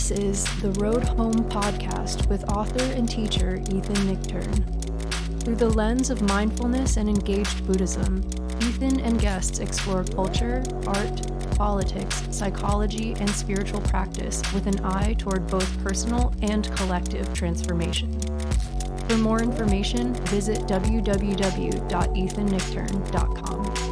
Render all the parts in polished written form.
This is the Road Home podcast with author and teacher Ethan Nichtern. Through the lens of mindfulness and engaged Buddhism, Ethan and guests explore culture, art, politics, psychology, and spiritual practice with an eye toward both personal and collective transformation. For more information, visit www.ethannichtern.com.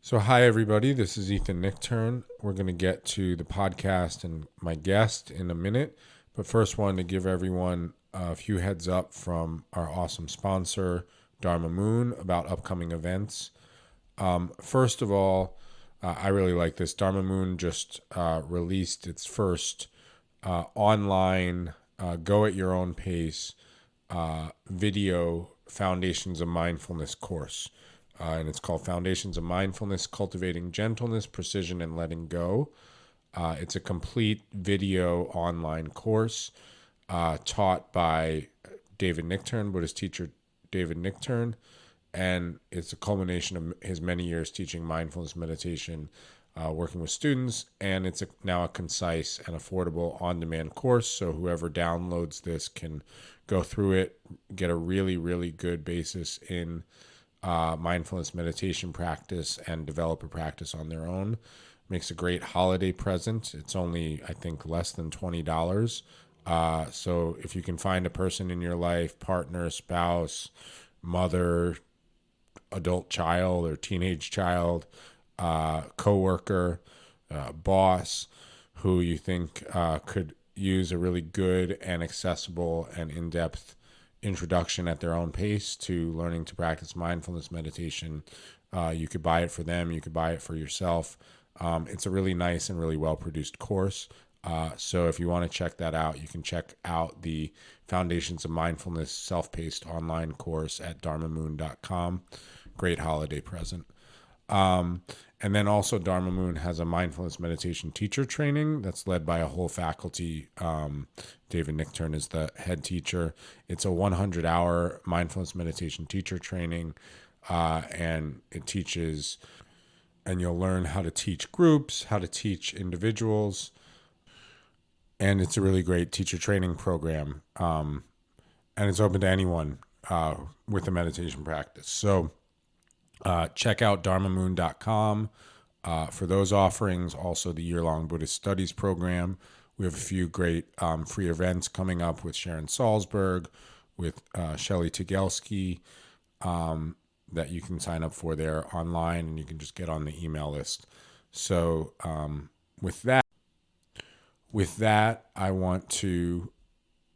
So hi everybody, this is Ethan Nichtern. We're going to get to the podcast and my guest in a minute, but first wanted to give everyone a few heads up from our awesome sponsor, Dharma Moon, about upcoming events. First of all, I really like this. Dharma Moon just released its first online, go at your own pace, video Foundations of Mindfulness course. And it's called Foundations of Mindfulness, Cultivating Gentleness, Precision, and Letting Go. It's a complete video online course taught by David Nichtern, Buddhist teacher David Nichtern, and it's a culmination of his many years teaching mindfulness meditation, working with students, and it's now a concise and affordable on-demand course, so whoever downloads this can go through it, get a really, really good basis in mindfulness meditation practice and develop a practice on their own. Makes a great holiday present. It's only, I think, less than $20. So if you can find a person in your life, partner, spouse, mother, adult child or teenage child, coworker, boss, who you think could use a really good and accessible and in-depth introduction at their own pace to learning to practice mindfulness meditation. You could buy it for them. You could buy it for yourself. It's a really nice and really well-produced course. So if you want to check that out, you can check out the Foundations of Mindfulness self-paced online course at dharmamoon.com. Great holiday present. And then also Dharma Moon has a mindfulness meditation teacher training that's led by a whole faculty. David Nichtern is the head teacher. It's a 100-hour mindfulness meditation teacher training, and it teaches, and you'll learn how to teach groups, how to teach individuals, and it's a really great teacher training program, and it's open to anyone with a meditation practice. So check out dharmamoon.com for those offerings. Also, the Yearlong Buddhist Studies program. We have a few great free events coming up with Sharon Salzberg, with Shelley Tigelski, that you can sign up for there online, and you can just get on the email list. So with that, I want to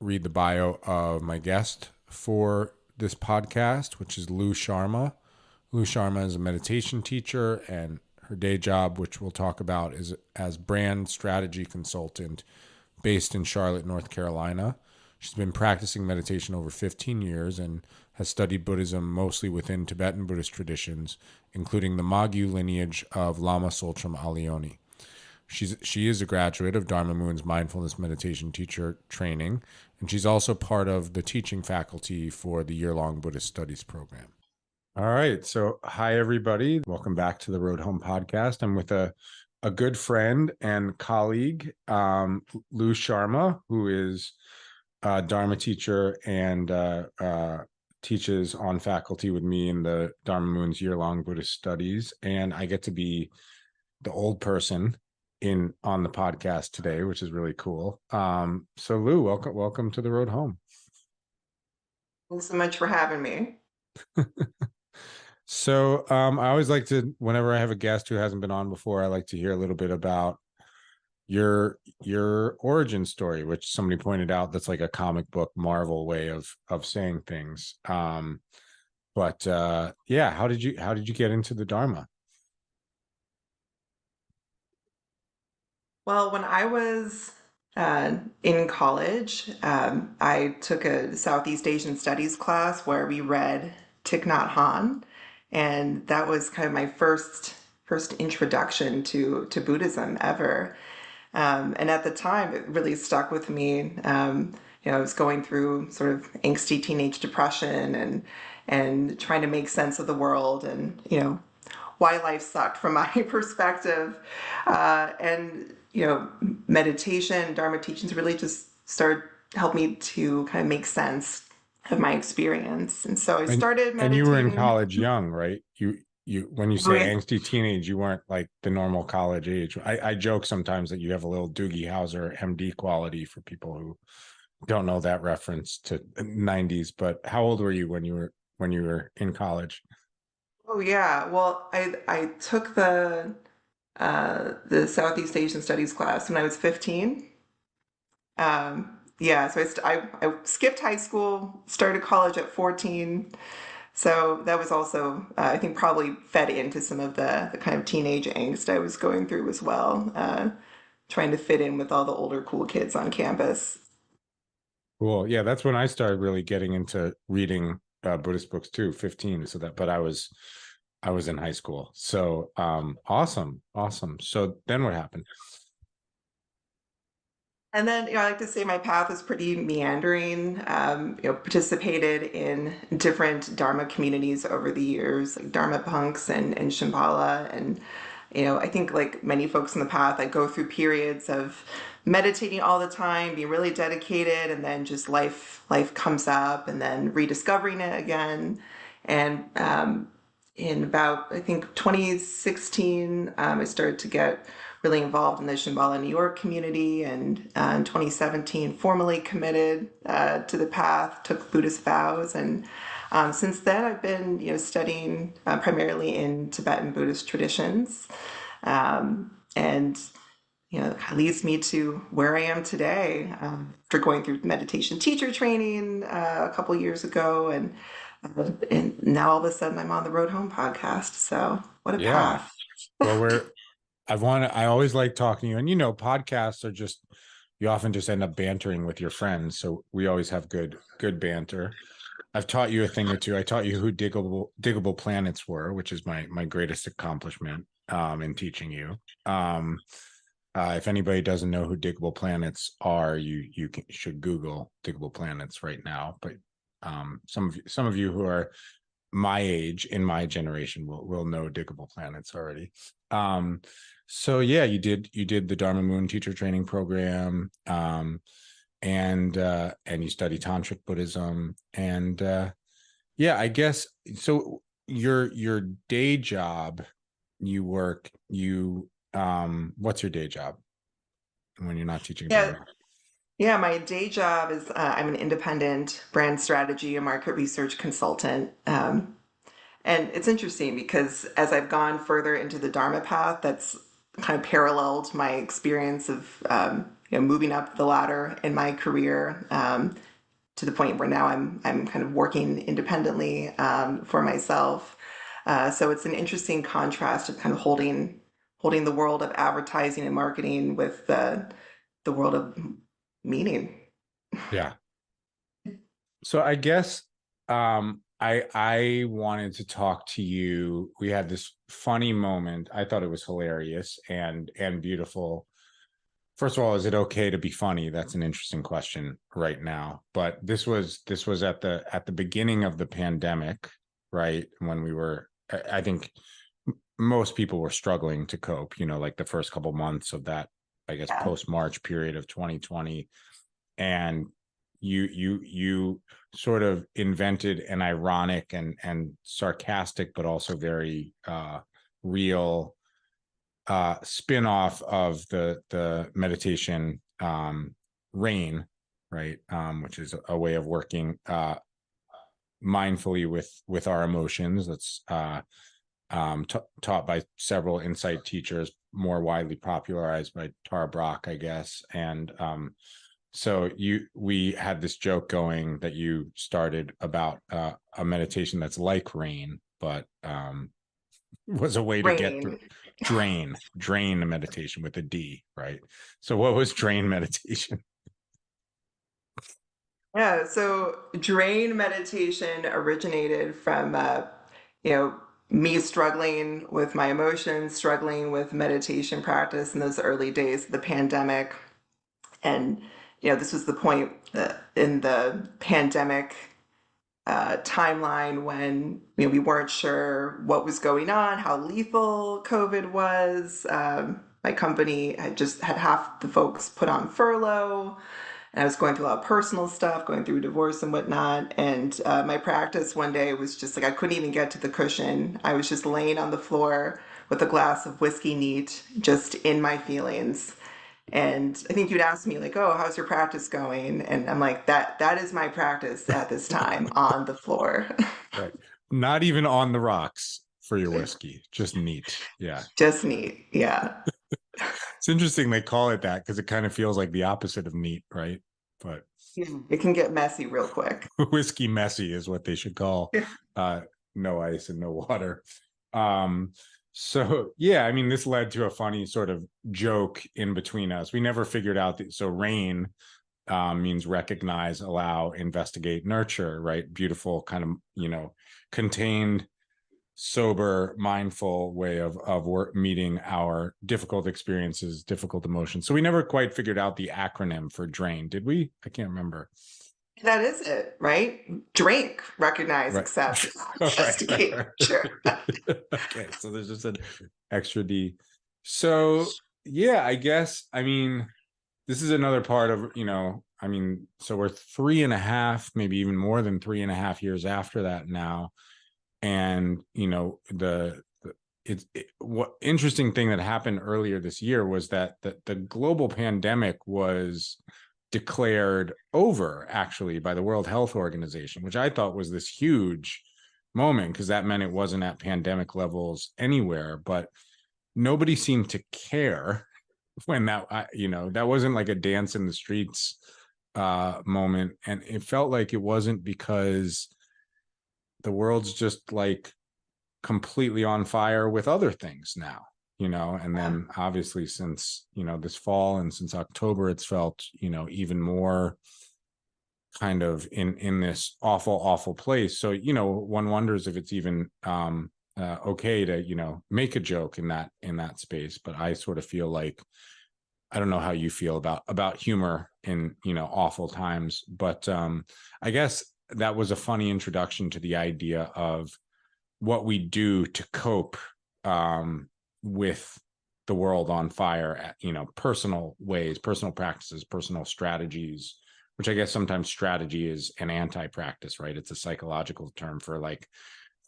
read the bio of my guest for this podcast, which is Lou Sharma. Lou Sharma is a meditation teacher, and her day job, which we'll talk about, is as brand strategy consultant based in Charlotte, North Carolina. She's been practicing meditation over 15 years and has studied Buddhism mostly within Tibetan Buddhist traditions, including the Magyu lineage of Lama Tsultrim Allione. She is a graduate of Dharma Moon's mindfulness meditation teacher training, and she's also part of the teaching faculty for the Yearlong Buddhist Studies program. All right. So hi, everybody. Welcome back to the Road Home podcast. I'm with a good friend and colleague, Lou Sharma, who is a Dharma teacher and teaches on faculty with me in the Dharma Moon's Yearlong Buddhist Studies. And I get to be the old person on the podcast today, which is really cool. So Lou, welcome to the Road Home. Thanks so much for having me. So I always like to, whenever I have a guest who hasn't been on before, I like to hear a little bit about your origin story, which somebody pointed out that's like a comic book Marvel way of saying things. But yeah, how did you get into the Dharma? Well, when I was in college, I took a Southeast Asian Studies class where we read Thich Nhat Hanh. And that was kind of my first introduction to Buddhism ever. And at the time, it really stuck with me. I was going through sort of angsty teenage depression and trying to make sense of the world and, why life sucked from my perspective. And, meditation, Dharma teachings really just started help me to kind of make sense of my experience. And so I started And you were in meditating. college young, right? You when you Oh, say yeah. angsty teenage, you weren't like the normal college age. I joke sometimes that you have a little Doogie Howser MD quality for people who don't know that reference to 90s. But how old were you when you were in college? Oh, yeah. Well, I took the Southeast Asian Studies class when I was 15. Yeah, so I skipped high school, started college at 14. So that was also, I think, probably fed into some of the kind of teenage angst I was going through as well, trying to fit in with all the older cool kids on campus. Cool. Yeah, that's when I started really getting into reading Buddhist books too, 15. So that, but I was in high school. So awesome. Awesome. So then what happened? And then, I like to say my path was pretty meandering. Participated in different Dharma communities over the years, like Dharma punks and Shambhala. And, I think like many folks in the path, I go through periods of meditating all the time, being really dedicated, and then just life comes up, and then rediscovering it again. And in about, I think, 2016, I started to get really involved in the Shambhala New York community, and in 2017 formally committed to the path, took Buddhist vows, and since then I've been studying primarily in Tibetan Buddhist traditions, and it kind of leads me to where I am today, after going through meditation teacher training a couple years ago, and now all of a sudden I'm on the Road Home podcast. So what a Yeah. path. Well, I always like talking to you. And podcasts are just, you often just end up bantering with your friends. So we always have good banter. I've taught you a thing or two. I taught you who diggable planets were, which is my greatest accomplishment in teaching you. If anybody doesn't know who diggable planets are, should Google diggable planets right now. But some of you who are my age in my generation will know diggable planets already. So yeah, you did the Dharma Moon teacher training program, and you study tantric Buddhism, and yeah, I guess so. Your day job, what's your day job when you're not teaching Yeah, Dharma? yeah. My day job is I'm an independent brand strategy and market research consultant. And it's interesting because as I've gone further into the Dharma path, that's kind of paralleled my experience of moving up the ladder in my career, to the point where now I'm kind of working independently for myself. So it's an interesting contrast of kind of holding the world of advertising and marketing with the world of meaning. Yeah. So I guess I wanted to talk to you. We had this funny moment. I thought it was hilarious and beautiful. First of all, is it okay to be funny? That's an interesting question right now. But this was at the beginning of the pandemic, right? When I think most people were struggling to cope, like the first couple months of that, I guess, Yeah. post-March period of 2020. And you sort of invented an ironic and sarcastic, but also very real spin-off of the meditation, rain, right? Which is a way of working mindfully with our emotions. That's taught by several insight teachers, more widely popularized by Tara Brach, I guess. And so we had this joke going that you started about a meditation that's like rain, but was a way to get through Rain. drain meditation with a D, right? So what was drain meditation? Yeah, so drain meditation originated from, you know, me struggling with my emotions, struggling with meditation practice in those early days of the pandemic, and this was the point in the pandemic timeline when we weren't sure what was going on, how lethal COVID was. My company had just had half the folks put on furlough, and I was going through a lot of personal stuff, going through divorce and whatnot. And my practice one day was just like I couldn't even get to the cushion. I was just laying on the floor with a glass of whiskey neat, just in my feelings. And I think you'd ask me like, "Oh, how's your practice going?" And I'm like, "That is my practice at this time on the floor." Right. Not even on the rocks for your whiskey, just neat. Yeah. Just neat. Yeah. It's interesting they call it that because it kind of feels like the opposite of neat, right? But It can get messy real quick. whiskey messy is what they should call no ice and no water. So yeah, I mean, this led to a funny sort of joke in between us. We never figured out that. So RAIN means recognize, allow, investigate, nurture, right? Beautiful kind of, contained, sober, mindful way of meeting our difficult experiences, difficult emotions. So we never quite figured out the acronym for DRAIN, did we? I can't remember. That is it, right? Drink, recognize, Right. accept, Right. investigate. Sure. Okay, so there's just an extra D. So yeah, I guess, I mean, this is another part of, so we're 3.5, maybe even more than 3.5 years after that now. And, what interesting thing that happened earlier this year was that the global pandemic was declared over actually by the World Health Organization, which I thought was this huge moment because that meant it wasn't at pandemic levels anywhere, but nobody seemed to care when that wasn't like a dance in the streets moment. And it felt like it wasn't because the world's just like completely on fire with other things now, and then obviously since, this fall and since October, it's felt, even more kind of in this awful place. So, one wonders if it's even okay to, make a joke in that space. But I sort of feel like, I don't know how you feel about humor in, awful times, but I guess that was a funny introduction to the idea of what we do to cope with the world on fire at, personal ways, personal practices, personal strategies, which I guess sometimes strategy is an anti-practice, right? It's a psychological term for like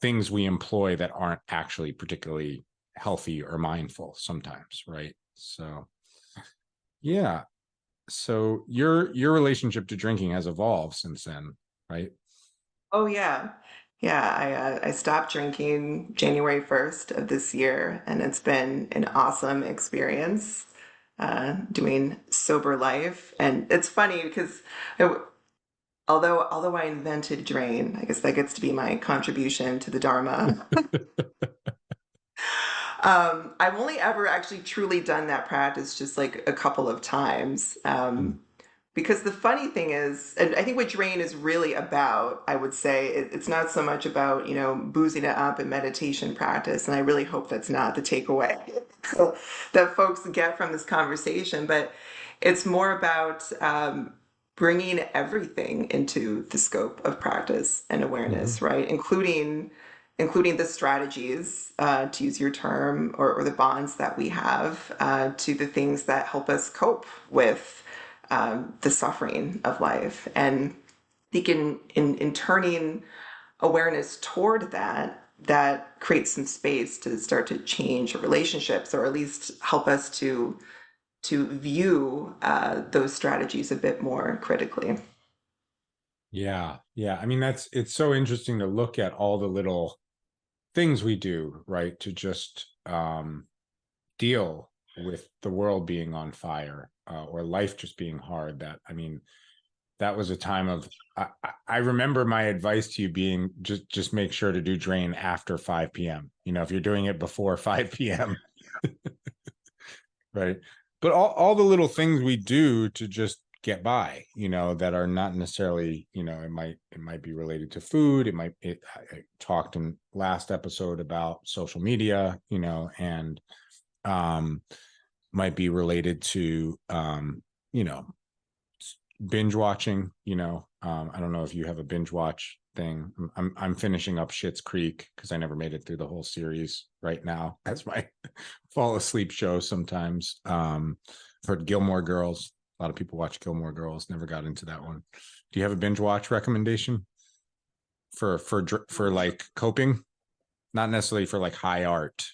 things we employ that aren't actually particularly healthy or mindful sometimes, right? So, yeah. So your relationship to drinking has evolved since then, right? Oh yeah. Yeah, I stopped drinking January 1st of this year, and it's been an awesome experience doing sober life. And it's funny because I, although I invented Drain, I guess that gets to be my contribution to the Dharma. I've only ever actually truly done that practice just like a couple of times. Because the funny thing is, and I think what Drain is really about, I would say, it's not so much about, boozing it up in meditation practice. And I really hope that's not the takeaway that folks get from this conversation. But it's more about bringing everything into the scope of practice and awareness, right? Including the strategies, to use your term, or the bonds that we have to the things that help us cope with the suffering of life. And I think in turning awareness toward that creates some space to start to change relationships, or at least help us to view those strategies a bit more critically. Yeah. I mean, it's so interesting to look at all the little things we do, right, to just deal with the world being on fire or life just being hard. That was a time of, I remember my advice to you being just make sure to do Drain after 5 p.m. If you're doing it before 5 p.m. Right. But all the little things we do to just get by, that are not necessarily, it might be related to food. I talked in last episode about social media, and might be related to, binge watching, I don't know if you have a binge watch thing. I'm finishing up Schitt's Creek because I never made it through the whole series right now as my fall asleep show sometimes. I've heard Gilmore Girls. A lot of people watch Gilmore Girls. Never got into that one. Do you have a binge watch recommendation for like coping? Not necessarily for like high art,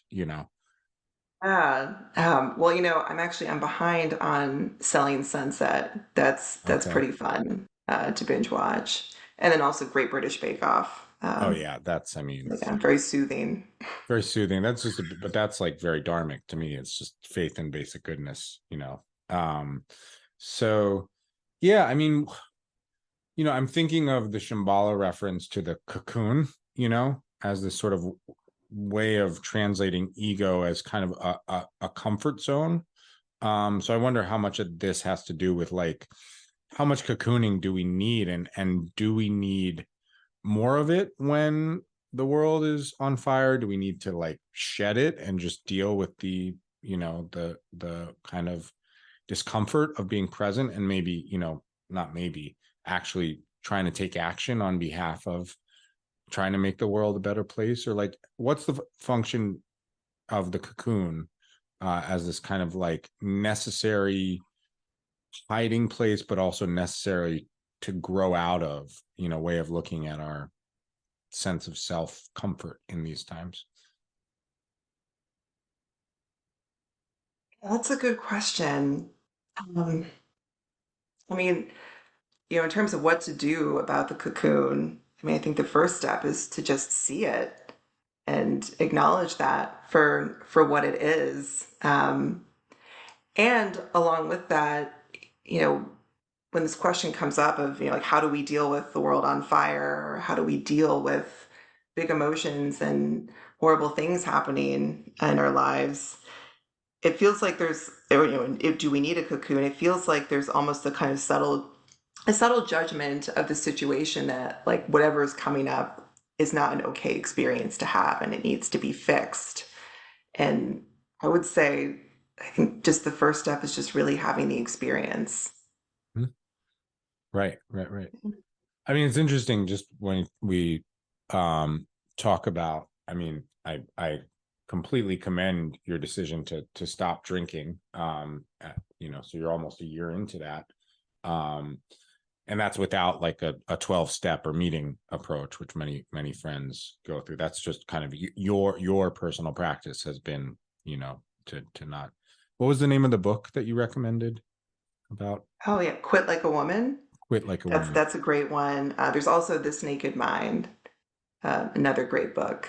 Well, I'm behind on Selling Sunset. That's Okay. pretty fun to binge watch, and then also Great British Bake Off. Oh yeah, that's, I mean, Yeah, very soothing. very soothing. That's just, but that's like very dharmic to me. It's just faith in basic goodness. So yeah, I mean, I'm thinking of the Shambhala reference to the cocoon, as this sort of way of translating ego as kind of a comfort zone. So I wonder how much of this has to do with like, how much cocooning do we need, and do we need more of it when the world is on fire? Do we need to like shed it and just deal with the kind of discomfort of being present, and maybe, not maybe, actually trying to take action on behalf of trying to make the world a better place? Or like, what's the function of the cocoon as this kind of like necessary hiding place, but also necessary to grow out of, way of looking at our sense of self comfort in these times? That's a good question. Um, I mean, in terms of what to do about the cocoon, I think the first step is to just see it and acknowledge that for what it is. And along with that, when this question comes up of, like, how do we deal with the world on fire, or how do we deal with big emotions and horrible things happening in our lives, it feels like there's, do we need a cocoon? It feels like there's almost a subtle judgment of the situation that, like, whatever is coming up is not an okay experience to have, and it needs to be fixed. And I would say, I think just the first step is just really having the experience. Right. I mean, it's interesting just when we talk about, I mean, I completely commend your decision to stop drinking. So you're almost a year into that. And that's without like a 12-step or meeting approach, which many friends go through. That's just kind of your personal practice has been, to not. What was the name of the book that you recommended about Oh yeah, Quit Like a Woman. Quit Like a That's Woman? that's a great one. There's also This Naked Mind, another great book.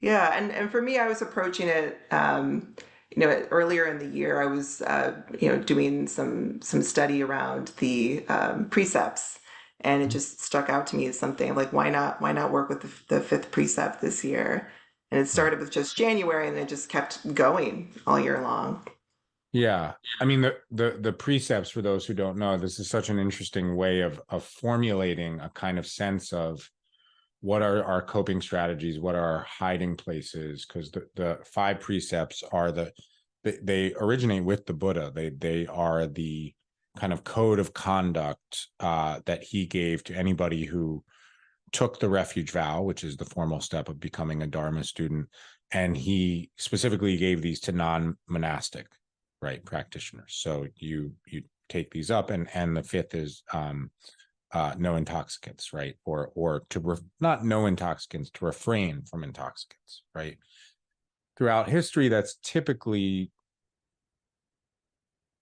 Yeah, and for me, I was approaching it. Earlier in the year, I was doing some study around the precepts, and it just stuck out to me as something like, why not work with the fifth precept this year? And it started with just January, and it just kept going all year long. Yeah. I mean, the precepts, for those who don't know, this is such an interesting way of formulating a kind of sense of what are our coping strategies, what are our hiding places, because the 5 precepts are they originate with the Buddha. They are the kind of code of conduct that he gave to anybody who took the refuge vow, which is the formal step of becoming a Dharma student. And he specifically gave these to non-monastic, right, practitioners. So you take these up, and the 5th is no intoxicants, right? Or not no intoxicants, to refrain from intoxicants, right? Throughout history, that's typically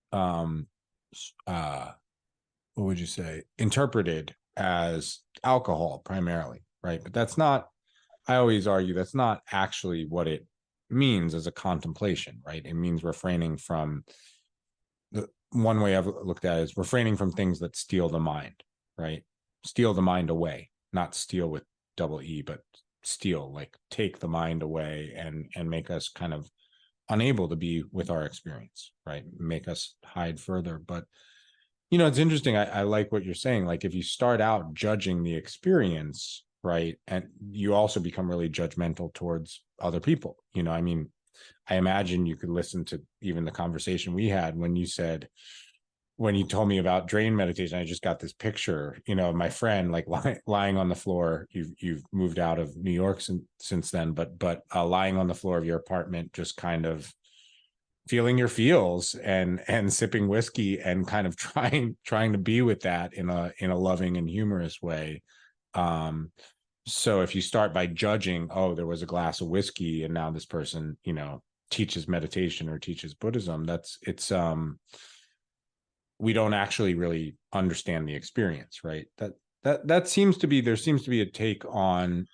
what would you say, interpreted as alcohol primarily, right? But that's not, I always argue, that's not actually what it means as a contemplation, right? It means refraining from, the one way I've looked at it is refraining from things that steal the mind, right? Steal the mind away, not steal with double E, but steal, like take the mind away and make us kind of unable to be with our experience, right? Make us hide further. But it's interesting. I like what you're saying. Like, if you start out judging the experience, right, and you also become really judgmental towards other people. I mean, I imagine you could listen to even the conversation we had when you said, when you told me about drain meditation, I just got this picture, of my friend like lying on the floor. You've moved out of New York since then, but lying on the floor of your apartment, just kind of feeling your feels and sipping whiskey and kind of trying to be with that in a loving and humorous way. So if you start by judging, oh, there was a glass of whiskey and now this person, teaches meditation or teaches Buddhism, we don't actually really understand the experience, right? That seems to be, there seems to be a take on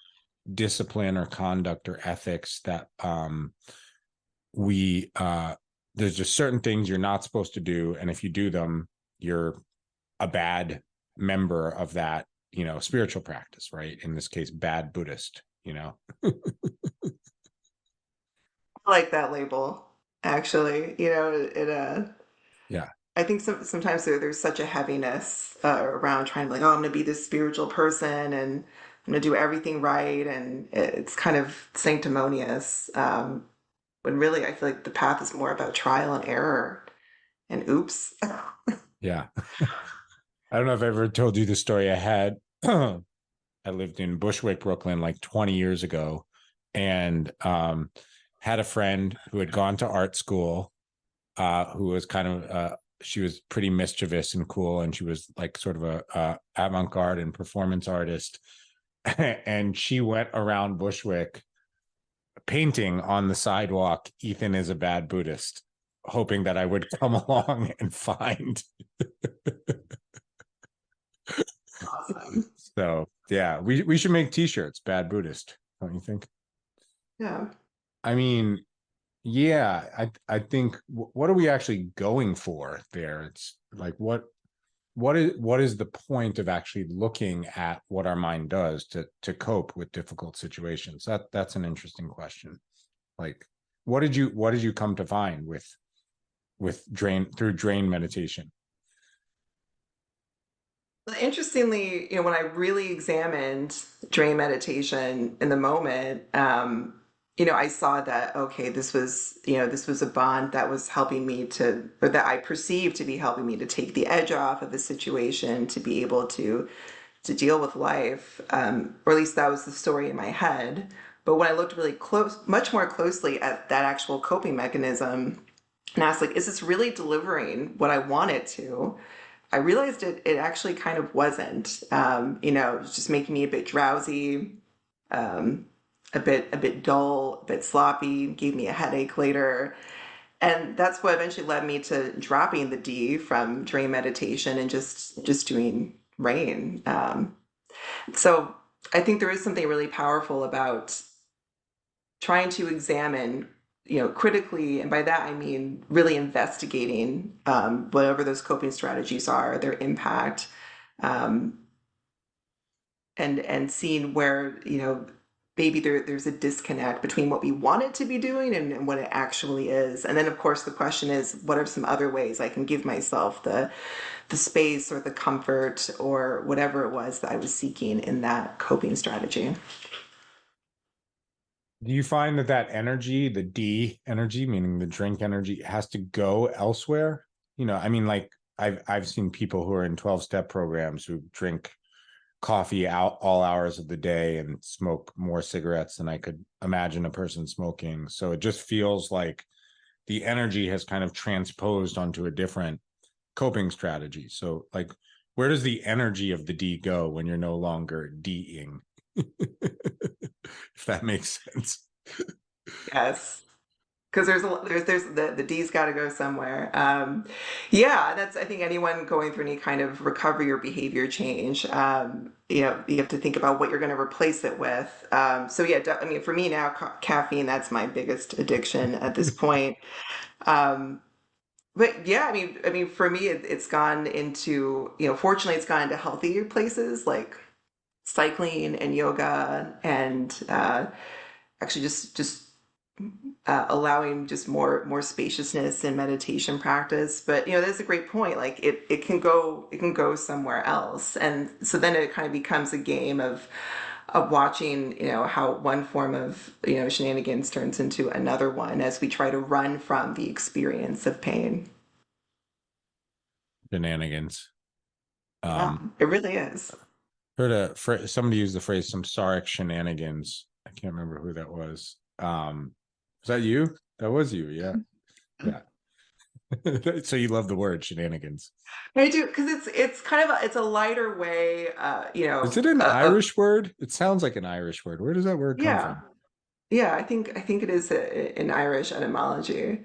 discipline or conduct or ethics that there's just certain things you're not supposed to do, and if you do them, you're a bad member of that, spiritual practice, right? In this case, bad Buddhist. I like that label, actually. Yeah. I think sometimes there's such a heaviness around trying to, like, oh, I'm going to be this spiritual person and I'm going to do everything right. And it's kind of sanctimonious. When really I feel like the path is more about trial and error and oops. Yeah. I don't know if I ever told you the story I had. I lived in Bushwick, Brooklyn, like 20 years ago, and had a friend who had gone to art school, who was kind of, she was pretty mischievous and cool, and she was like sort of a avant-garde and performance artist. And she went around Bushwick painting on the sidewalk, "Ethan is a bad Buddhist," hoping that I would come along and find. Awesome. So yeah, we should make t-shirts, "Bad Buddhist," don't you think? Yeah. I mean, yeah, I think what are we actually going for there? It's like what is the point of actually looking at what our mind does to cope with difficult situations? That's an interesting question. Like, what did you come to find with drain meditation? Interestingly, when I really examined dream meditation in the moment, I saw that, okay, this was a bond that was helping me to, or that I perceived to be helping me to take the edge off of the situation, to be able to deal with life, or at least that was the story in my head. But when I looked really much more closely at that actual coping mechanism, and asked, like, is this really delivering what I want it to? I realized it actually kind of wasn't. It was just making me a bit drowsy, um, a bit dull, a bit sloppy, gave me a headache later. And that's what eventually led me to dropping the D from dream meditation and just doing rain. So I think there is something really powerful about trying to examine, critically, and by that I mean really investigating whatever those coping strategies are, their impact, um, and seeing where, maybe there's a disconnect between what we want it to be doing and what it actually is. And then of course the question is, what are some other ways I can give myself the space or the comfort or whatever it was that I was seeking in that coping strategy. Do you find that energy, the D energy, meaning the drink energy, has to go elsewhere? I mean, like I've seen people who are in 12-step programs who drink coffee out all hours of the day and smoke more cigarettes than I could imagine a person smoking. So it just feels like the energy has kind of transposed onto a different coping strategy. So like, where does the energy of the D go when you're no longer D'ing? If that makes sense. Yes. Because there's the D's got to go somewhere. Yeah, that's, I think, anyone going through any kind of recovery or behavior change. You have to think about what you're going to replace it with. So yeah, I mean, for me now, caffeine, that's my biggest addiction at this point. Um, but yeah, I mean, for me, it's gone into, fortunately, it's gone into healthier places like cycling and yoga and actually just allowing just more spaciousness in meditation practice. But that's a great point. Like it can go somewhere else, and so then it kind of becomes a game of watching how one form of shenanigans turns into another one as we try to run from the experience of pain. shenanigans. Yeah, it really is. Heard somebody use the phrase samsaric shenanigans. I can't remember who that was. Was that you? That was you, yeah. Yeah. So you love the word shenanigans. I do, because it's kind of it's a lighter way, Is it an Irish word? It sounds like an Irish word. Where does that word come yeah, from? yeah. I think it is an Irish etymology.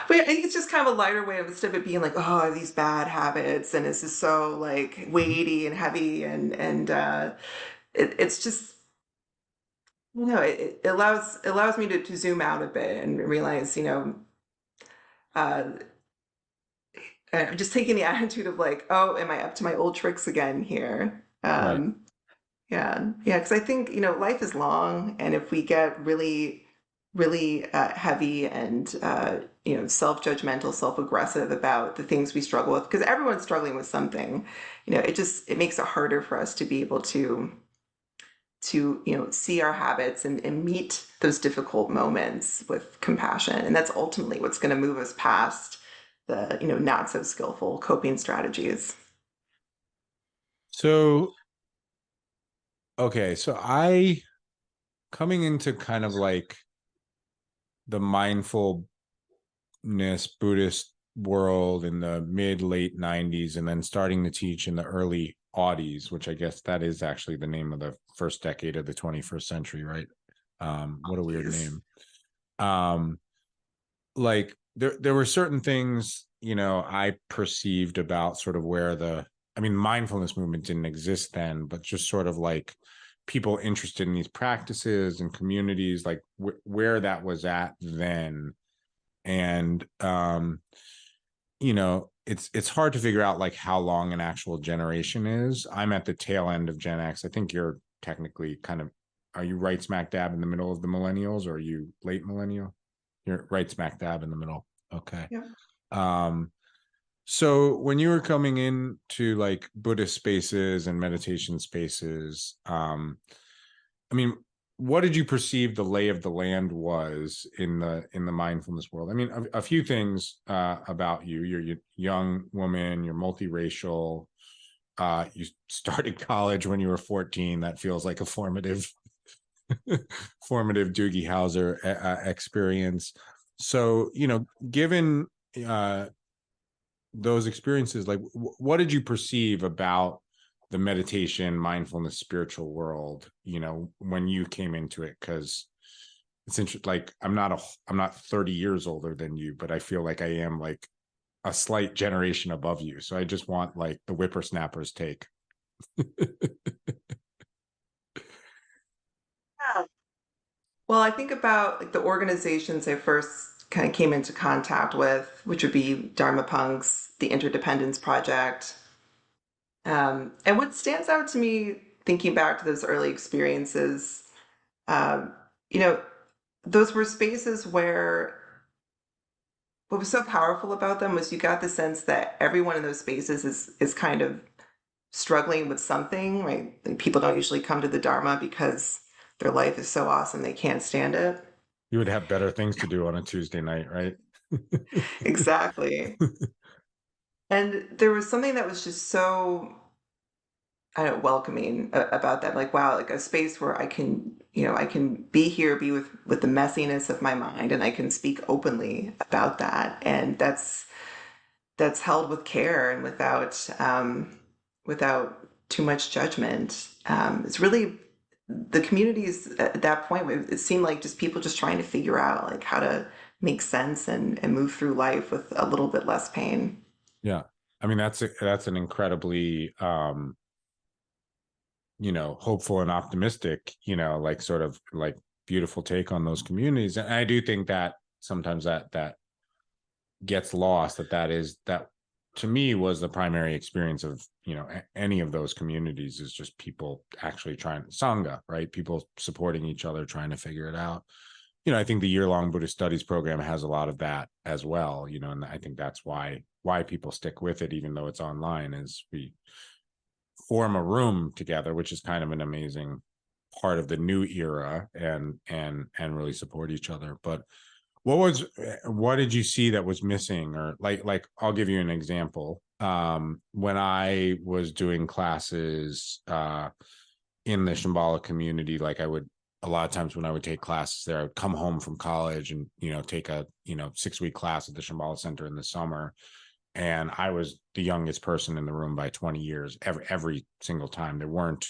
But yeah, I think it's just kind of a lighter way of, instead of it being like, oh, I have these bad habits and this is so like Mhm. weighty and heavy, and it's just, you know, it allows me to zoom out a bit and realize, uh, I'm just taking the attitude of like, oh, am I up to my old tricks again here? Right. Yeah, yeah, because I think, life is long, and if we get really, really heavy and self-judgmental, self-aggressive about the things we struggle with, because everyone's struggling with something, it makes it harder for us to be able to see our habits and meet those difficult moments with compassion, and that's ultimately what's going to move us past the not so skillful coping strategies. So, okay, so I coming into kind of like the mindfulness Buddhist world in the mid late 90s and then starting to teach in the early aughties, which I guess that is actually the name of the first decade of the 21st century, right? What a weird Please. name. Um, like there were certain things, I perceived about sort of where mindfulness movement didn't exist then, but just sort of like people interested in these practices and communities, like where that was at then. And it's hard to figure out like how long an actual generation is. I'm at the tail end of Gen X. I think you're technically are you right smack dab in the middle of the millennials, or are you late millennial? You're right smack dab in the middle. Okay. Yeah. Um, so when you were coming into like Buddhist spaces and meditation spaces, I mean, what did you perceive the lay of the land was in the mindfulness world? I mean, a few things about you. You're a young woman. You're multiracial. You started college when you were 14. That feels like a formative Doogie Howser experience. So, given uh, those experiences, like what did you perceive about the meditation, mindfulness, spiritual world, when you came into it? Because it's interesting. Like I'm not 30 years older than you, but I feel like I am like a slight generation above you. So I just want like the whippersnapper's take. Yeah. Well, I think about like the organizations I first kind of came into contact with, which would be Dharma Punks, the Interdependence Project. And what stands out to me thinking back to those early experiences, um, you know, those were spaces where what was so powerful about them was you got the sense that everyone in those spaces is kind of struggling with something, right? Like people don't usually come to the Dharma because their life is so awesome they can't stand it. You would have better things to do on a Tuesday night, right? Exactly. And there was something that was just so, I don't know, welcoming about that. Like, wow, like a space where I can be here, be with the messiness of my mind, and I can speak openly about that. And that's held with care and without too much judgment. It's really the communities at that point. It seemed like just people just trying to figure out like how to make sense and move through life with a little bit less pain. Yeah. I mean, that's an incredibly hopeful and optimistic, like sort of like beautiful take on those communities. And I do think that sometimes that gets lost, that to me was the primary experience of, any of those communities, is just people actually trying Sangha, right? People supporting each other, trying to figure it out. I think the year-long Buddhist studies program has a lot of that as well, and I think that's why people stick with it, even though it's online, is we form a room together, which is kind of an amazing part of the new era, and really support each other. But what did you see that was missing? Or like I'll give you an example. when I was doing classes in the Shambhala community, like I would, a lot of times when I would take classes there, I would come home from college and, take a, 6-week class at the Shambhala Center in the summer. And I was the youngest person in the room by 20 years, every single time. There weren't,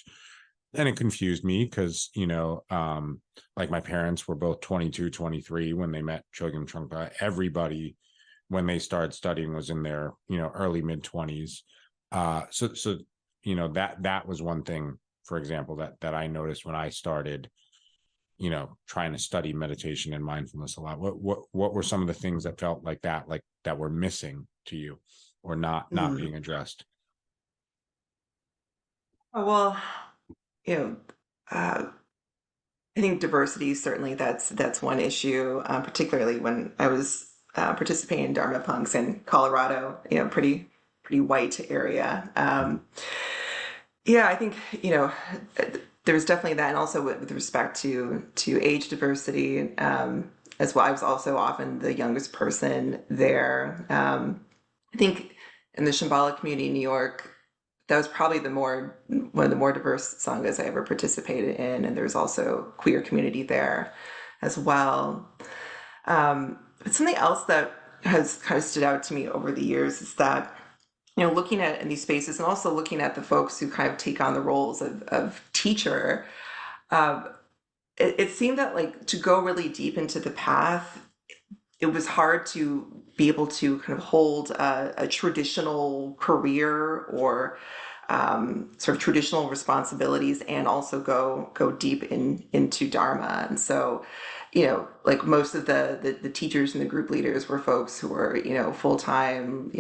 and it confused me because, like my parents were both 22, 23 when they met Chogyam Trungpa. Everybody, when they started studying, was in their, early mid-20s. So that was one thing, for example, that I noticed when I started, trying to study meditation and mindfulness a lot. What were some of the things that felt like that were missing to you, or not Mm. being addressed? Oh, well, you know, uh, I think diversity, certainly that's one issue, particularly when I was participating in Dharma punks in Colorado, pretty white area. Yeah, I think, there's definitely that, and also with respect to age diversity, as well. I was also often the youngest person there. I think in the Shambhala community in New York, that was probably one of the more diverse sanghas I ever participated in, and there's also queer community there as well. But something else that has kind of stood out to me over the years is that, looking at in these spaces and also looking at the folks who kind of take on the roles of teacher, uh, it seemed that, like, to go really deep into the path, it was hard to be able to kind of hold a traditional career or sort of traditional responsibilities, and also go deep into Dharma. And so, like most of the teachers and the group leaders were folks who were, full time,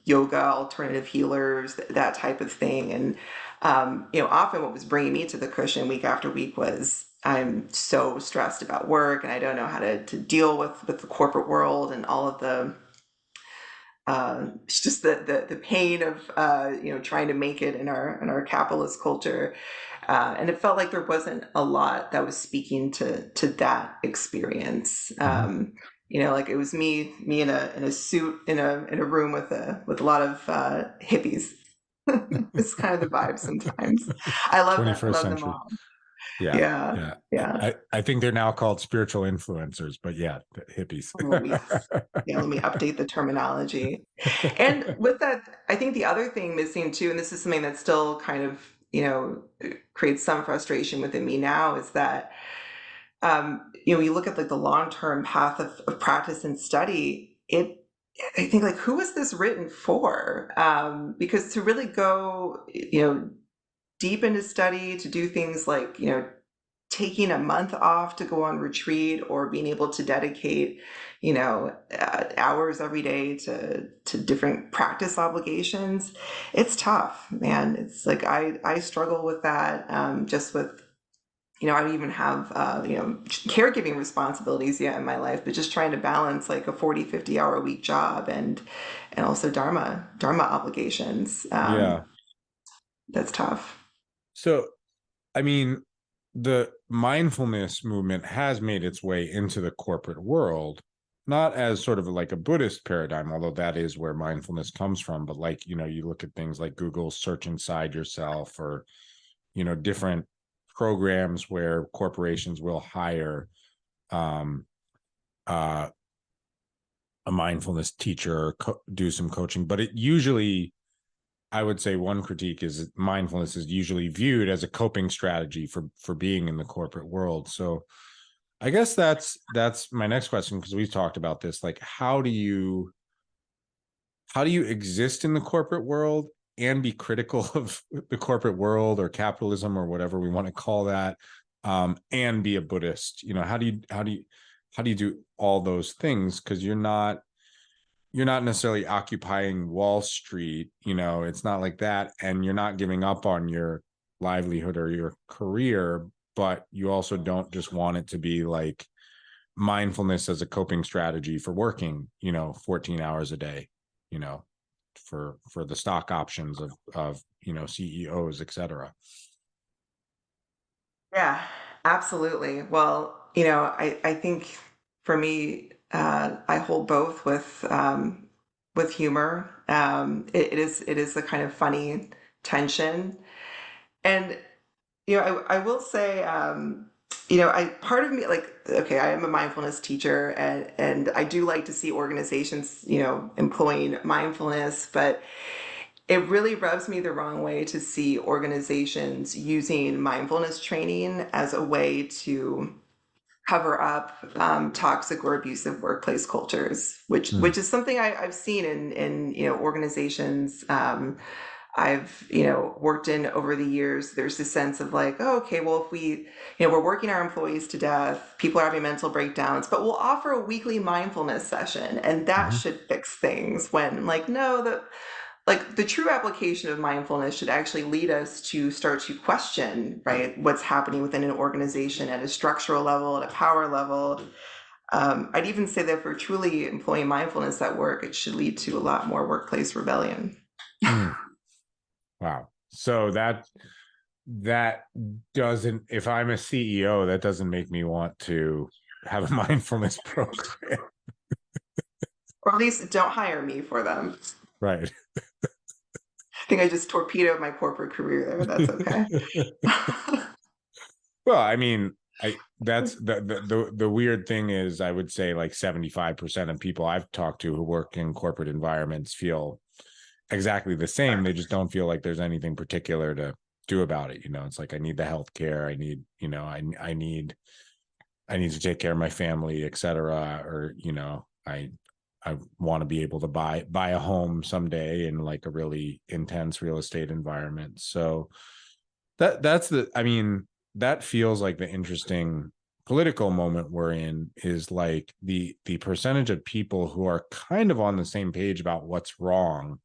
yoga, alternative healers, that type of thing. And often what was bringing me to the cushion week after week was, I'm so stressed about work and I don't know how to deal with the corporate world and all of it's just the pain of trying to make it in our capitalist culture, and it felt like there wasn't a lot that was speaking to that experience. Like it was me in a suit in a room with a lot of hippies. It's kind of the vibe sometimes. I love them. I 21st love them century. all. Yeah, Yeah, yeah. yeah. I think they're now called spiritual influencers, but yeah, hippies. Oh, yes. Yeah, let me update the terminology. And with that, I think the other thing missing too, and this is something that still kind of, creates some frustration within me now, is that, you look at like the long-term path of practice and study, I think, like, who is this written for? Because to really go, deep into study, to do things like, taking a month off to go on retreat, or being able to dedicate, hours every day to different practice obligations, it's tough, man. It's like I struggle with that, just with, I don't even have caregiving responsibilities yet in my life, but just trying to balance like a 40-50 hour a week job, and also dharma obligations. Yeah. That's tough. So, I mean, the mindfulness movement has made its way into the corporate world, not as sort of like a Buddhist paradigm, although that is where mindfulness comes from. But like, you look at things like Google's Search Inside Yourself, or, different programs where corporations will hire um, uh, a mindfulness teacher, or do some coaching. But it usually, I would say, one critique is mindfulness is usually viewed as a coping strategy for being in the corporate world. So I guess that's my next question, because we've talked about this. Like, how do you exist in the corporate world and be critical of the corporate world, or capitalism, or whatever we want to call that, and be a Buddhist? How do you do all those things? Because you're not necessarily occupying Wall Street, it's not like that. And you're not giving up on your livelihood or your career, but you also don't just want it to be like mindfulness as a coping strategy for working, 14 hours a day, you know, for the stock options of CEOs, et cetera. Yeah, absolutely. Well, I think for me, I hold both with with humor. It is a kind of funny tension. And I will say, I part of me, like, okay, I am a mindfulness teacher, and I do like to see organizations, employing mindfulness, but it really rubs me the wrong way to see organizations using mindfulness training as a way to cover up toxic or abusive workplace cultures, which is something I've seen in organizations. I've worked in over the years. There's this sense of like, oh, okay, well, if we we're working our employees to death, people are having mental breakdowns, but we'll offer a weekly mindfulness session, and that Mm-hmm. should fix things. When, like, no, the true application of mindfulness should actually lead us to start to question, right, what's happening within an organization at a structural level, at a power level. I'd even say that if we're truly employing mindfulness at work, it should lead to a lot more workplace rebellion. Wow. So that doesn't, if I'm a CEO, that doesn't make me want to have a mindfulness program. Or at least don't hire me for them. Right. I think I just torpedoed my corporate career there. That's okay. Well, I mean, that's the weird thing is, I would say like 75% of people I've talked to who work in corporate environments feel exactly the same. They just don't feel like there's anything particular to do about it. It's like, I need the health care. I need, I need to take care of my family, etc. Or, I want to be able to buy a home someday in like a really intense real estate environment. So that feels like the interesting political moment we're in, is like the percentage of people who are kind of on the same page about what's wrong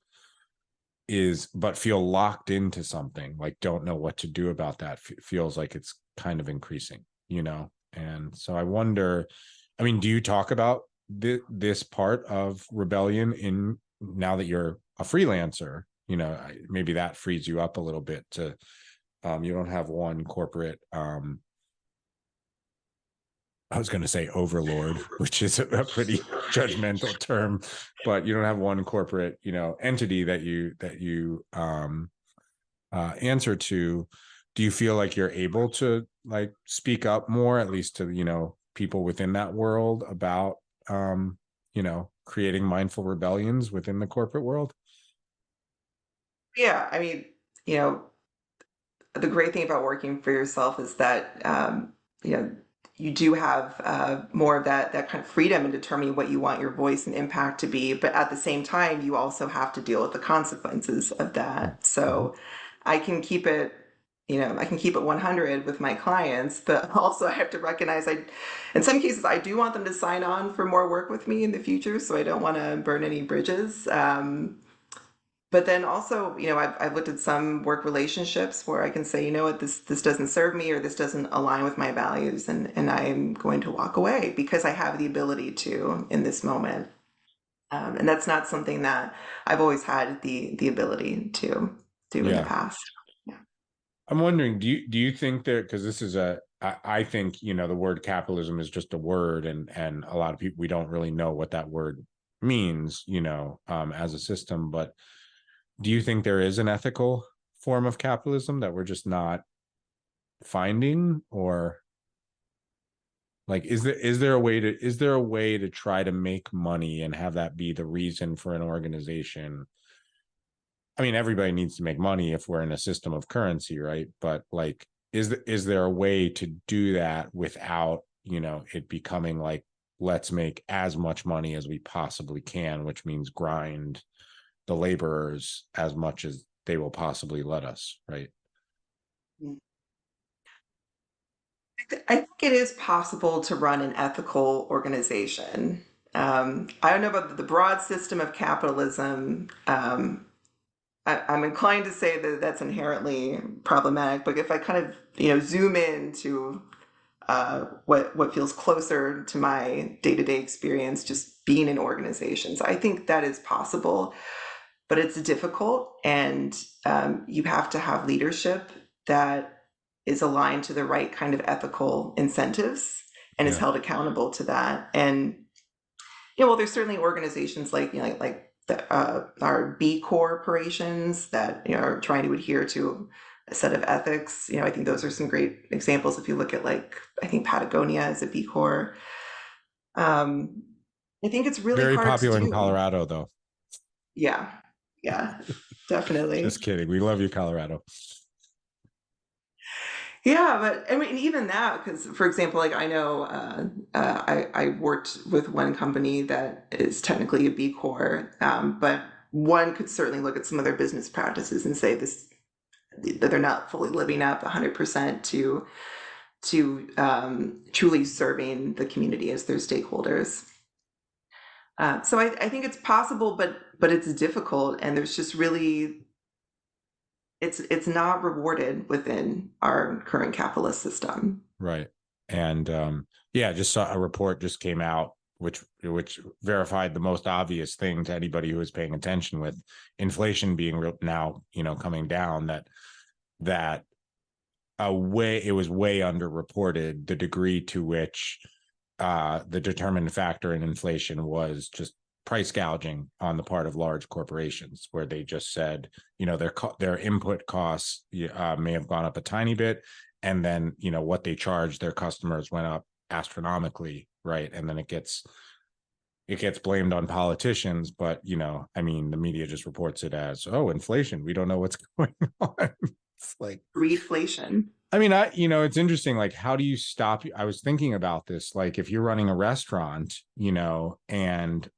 but feel locked into something, like don't know what to do about that, feels like it's kind of increasing, and so I wonder, I mean, do you talk about this part of rebellion now that you're a freelancer? Maybe that frees you up a little bit to, you don't have one corporate, I was going to say overlord, which is a pretty judgmental term, but you don't have one corporate, entity that you answer to. Do you feel like you're able to like speak up more, at least to, people within that world about, creating mindful rebellions within the corporate world? Yeah, I mean, you know, the great thing about working for yourself is that you know you do have more of that kind of freedom in determining what you want your voice and impact to be, but at the same time you also have to deal with the consequences of that. Mm-hmm. So I can keep it, I can keep it 100 with my clients, but also I have to recognize, in some cases I do want them to sign on for more work with me in the future, so I don't want to burn any bridges. But then also, I've looked at some work relationships where I can say, you know what, this doesn't serve me, or this doesn't align with my values, and I'm going to walk away because I have the ability to in this moment. And that's not something that I've always had the ability to do in the Yeah. past. Yeah. I'm wondering, do you think that, because this is I think, the word capitalism is just a word, and a lot of people, we don't really know what that word means, as a system, but do you think there is an ethical form of capitalism that we're just not finding? Or like, is there a way to try to make money and have that be the reason for an organization? I mean, everybody needs to make money if we're in a system of currency, right? But like, is there a way to do that without, it becoming like, let's make as much money as we possibly can, which means grind the laborers as much as they will possibly let us, right? I think it is possible to run an ethical organization. I don't know about the broad system of capitalism. I'm inclined to say that that's inherently problematic, but if I kind of zoom in to what feels closer to my day-to-day experience, just being in organizations, I think that is possible, but it's difficult, and you have to have leadership that is aligned to the right kind of ethical incentives and is Yeah. held accountable to that. And well, there's certainly organizations like that are B corporations that are trying to adhere to a set of ethics. I think those are some great examples. If you look at I think Patagonia is a B Corp. I think it's really Very hard to popular in do. Colorado, though. Yeah, definitely. Just kidding. We love you, Colorado. Yeah, but I mean, even that, because for example, I know I worked with one company that is technically a B Corp, but one could certainly look at some of their business practices and say that they're not fully living up 100% to truly serving the community as their stakeholders. So I think it's possible, but it's difficult, and there's just really it's not rewarded within our current capitalist system. Right. And just saw a report just came out which verified the most obvious thing to anybody who was paying attention, with inflation being now coming down, that it was way underreported the degree to which the determined factor in inflation was just price gouging on the part of large corporations, where they just said, their input costs may have gone up a tiny bit, and then what they charged their customers went up astronomically, right? And then it gets blamed on politicians, but the media just reports it as, oh, inflation, we don't know what's going on. It's like Reflation. it's interesting. Like, how do you stop? I was thinking about this. Like, if you're running a restaurant, and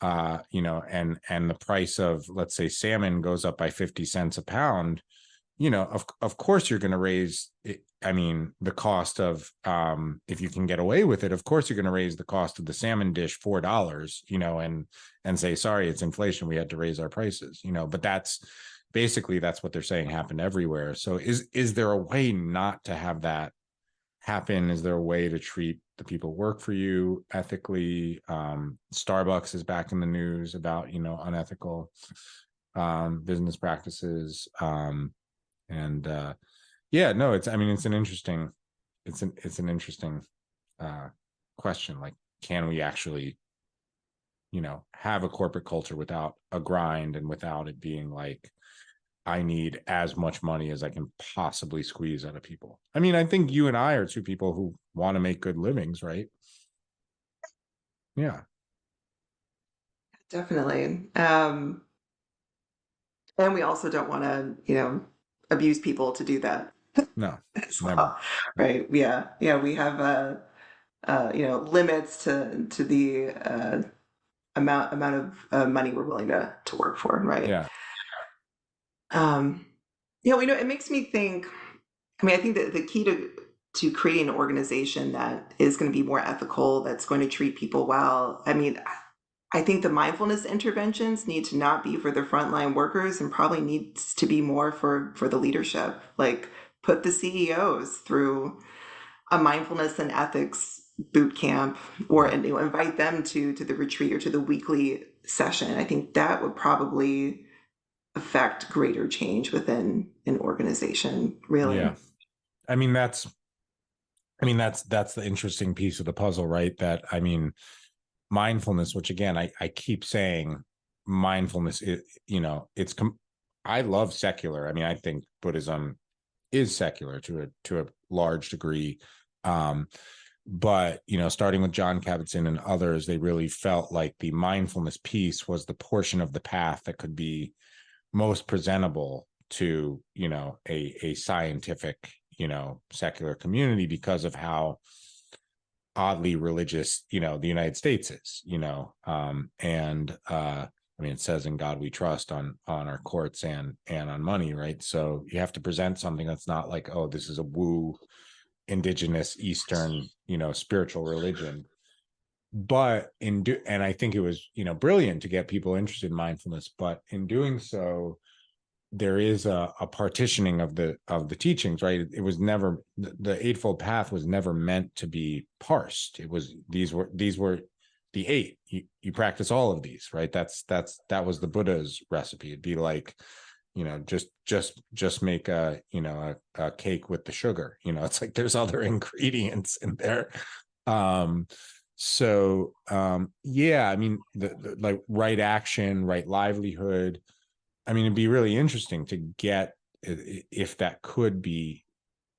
the price of, let's say, salmon goes up by 50 cents a pound, of course you're going to raise it. The cost of, if you can get away with it, of course you're going to raise the cost of the salmon dish $4, and say, sorry, it's inflation, we had to raise our prices, but that's what they're saying happened everywhere. So is there a way not to have that happen? Is there a way to treat the people who work for you ethically? Starbucks is back in the news about, unethical business practices. It's an interesting question. Like, can we actually, have a corporate culture without a grind, and without it being like, I need as much money as I can possibly squeeze out of people? I think you and I are two people who want to make good livings, right? Yeah. Definitely. And we also don't want to, abuse people to do that. No, as never. well, right? Yeah, we have limits to the amount of money we're willing to work for, right? Yeah. It makes me think. I think that the key to creating an organization that is going to be more ethical, that's going to treat people well. I think the mindfulness interventions need to not be for the frontline workers, and probably needs to be more for the leadership. Like, put the CEOs through a mindfulness and ethics boot camp, or invite them to the retreat or to the weekly session. I think that would probably affect greater change within an organization, really. Yeah. That's the interesting piece of the puzzle, right? That, mindfulness, which again, I keep saying mindfulness is, I love secular. I think Buddhism is secular to a large degree. But, starting with John Kabat-Zinn and others, they really felt like the mindfulness piece was the portion of the path that could be most presentable to, a scientific, secular community, because of how oddly religious, the United States is, it says, in God we trust, on our courts and on money, right? So you have to present something that's not like, oh, this is a woo indigenous Eastern, spiritual religion. But and I think it was, brilliant to get people interested in mindfulness, but in doing so, there is a partitioning of the teachings, right? It was never, the Eightfold Path was never meant to be parsed. It was, these were the eight. You practice all of these, right? That was the Buddha's recipe. It'd be like, just make a cake with the sugar. It's like there's other ingredients in there. So, yeah, I mean, the like right action, right livelihood. I mean, it'd be really interesting to get if that could be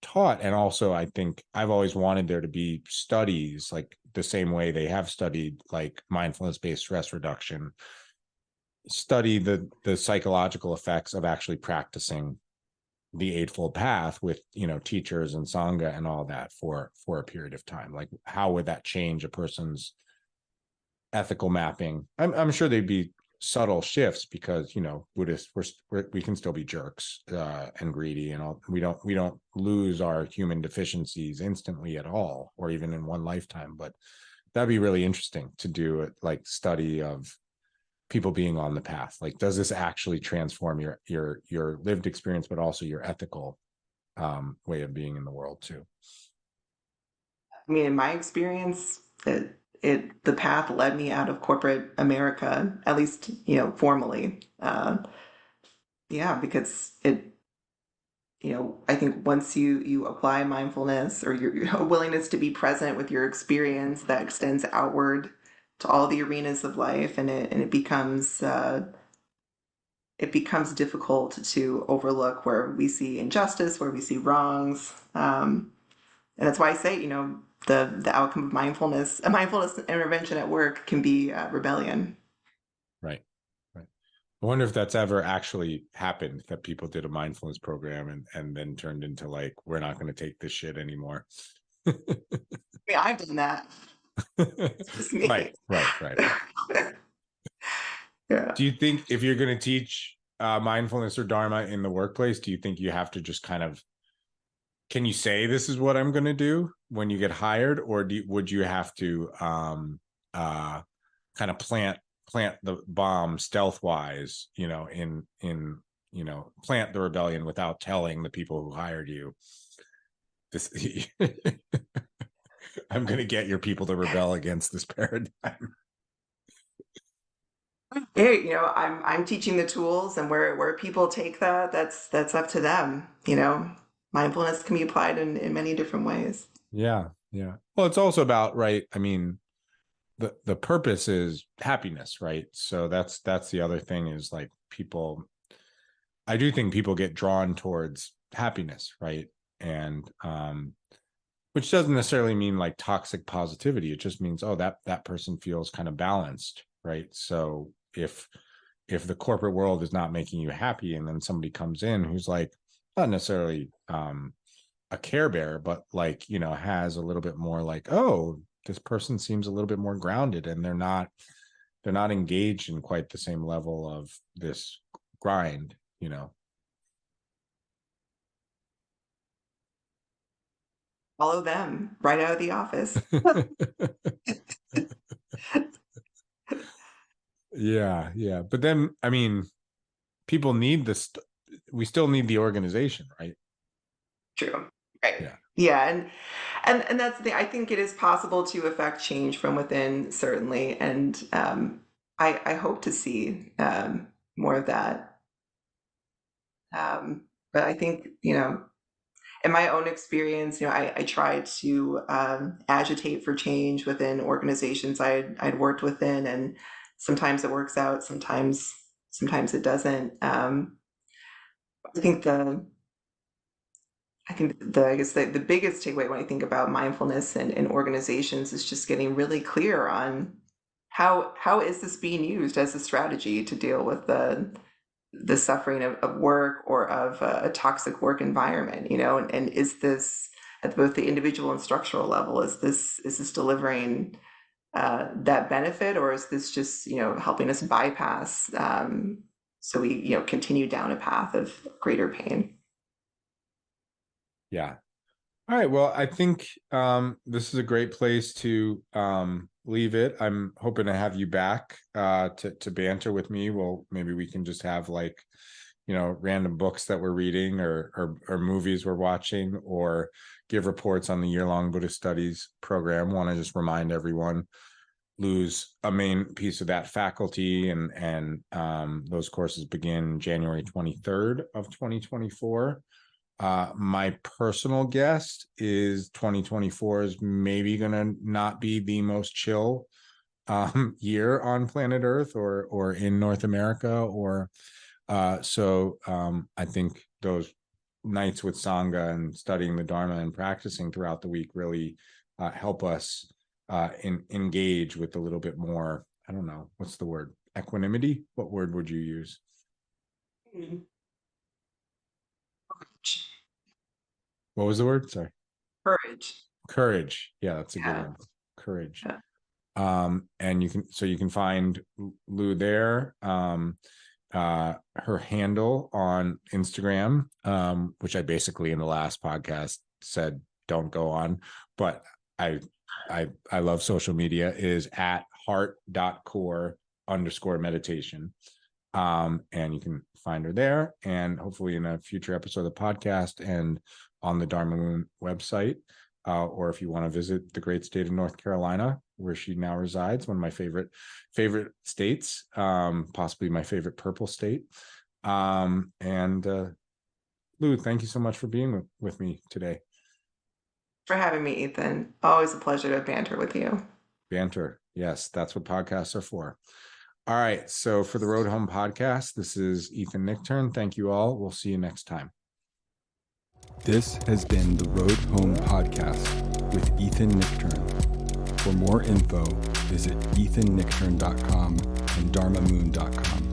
taught. And also, I think I've always wanted there to be studies like the same way they have studied like mindfulness-based stress reduction, study the psychological effects of actually practicing the Eightfold Path with, you know, teachers and sangha and all that for a period of time. Like, how would that change a person's ethical mapping? I'm sure they'd be subtle shifts because, you know, Buddhists, we can still be jerks and greedy and all. We don't lose our human deficiencies instantly at all, or even in one lifetime. But that'd be really interesting to do it, like study of people being on the path. Like, does this actually transform your lived experience, but also your ethical way of being in the world too? I mean, in my experience, the path led me out of corporate America, at least, formally. Yeah, because I think once you apply mindfulness or your willingness to be present with your experience, that extends outward to all the arenas of life, and it becomes difficult to overlook where we see injustice, where we see wrongs. And that's why I say, the outcome of a mindfulness intervention at work can be rebellion. Right. Right. I wonder if that's ever actually happened, that people did a mindfulness program and then turned into like, we're not going to take this shit anymore. I mean, I've done that. It's just me. Right. Yeah. Do you think if you're going to teach mindfulness or Dharma in the workplace, do you think you have to just kind of, can you say this is what I'm going to do when you get hired, or would you have to kind of plant the bomb stealth-wise, plant the rebellion without telling the people who hired you this? I'm going to get your people to rebel against this paradigm. Hey, I'm teaching the tools, and where people take that's up to them. Mindfulness can be applied in many different ways. Yeah. Well, it's also about, right, I mean, the purpose is happiness, right? So that's the other thing, is like, I do think people get drawn towards happiness, right? And which doesn't necessarily mean like toxic positivity. It just means, oh, that person feels kind of balanced, right? So if the corporate world is not making you happy, and then somebody comes in who's like, not necessarily a care bear, but like, has a little bit more like, oh, this person seems a little bit more grounded, and they're not engaged in quite the same level of this grind. Follow them right out of the office. Yeah. But then, I mean, people need this. We still need the organization, right? True. Right. Yeah. Yeah, and that's the thing. I think it is possible to affect change from within, certainly, and I hope to see more of that. But I think, in my own experience, I tried to agitate for change within organizations I'd worked within, and sometimes it works out, sometimes it doesn't. I think I guess the biggest takeaway when I think about mindfulness and in organizations is just getting really clear on how is this being used as a strategy to deal with the suffering of work or of a toxic work environment, and is this at both the individual and structural level, is this delivering that benefit, or is this just helping us bypass so we continue down a path of greater pain? Yeah. All right. Well, I think this is a great place to leave it. I'm hoping to have you back to banter with me. Well, maybe we can just have like, random books that we're reading, or movies we're watching, or give reports on the Yearlong Buddhist Studies program. Want to just remind everyone, lose a main piece of that faculty, and those courses begin January 23rd of 2024. My personal guess is 2024 is maybe going to not be the most chill year on planet Earth or in North America, or so I think those nights with Sangha and studying the Dharma and practicing throughout the week really help us engage with a little bit more, I don't know, what's the word? Equanimity? What word would you use? What was the word? Sorry. Courage. Courage. Yeah, that's a good one. Courage. Yeah. And you can find Lou there. Her handle on Instagram, which I basically in the last podcast said don't go on, but I love social media, is at heart.core_meditation. And you can find her there, and hopefully in a future episode of the podcast and on the Dharma Moon website, or if you want to visit the great state of North Carolina, where she now resides, one of my favorite states, possibly my favorite purple state. And Lou, thank you so much for being with me today. For having me, Ethan. Always a pleasure to banter with you. Banter. Yes, that's what podcasts are for. All right. So for the Road Home podcast, this is Ethan Nichtern. Thank you all. We'll see you next time. This has been the Road Home podcast with Ethan Nichtern. For more info, visit ethannichtern.com and dharmamoon.com.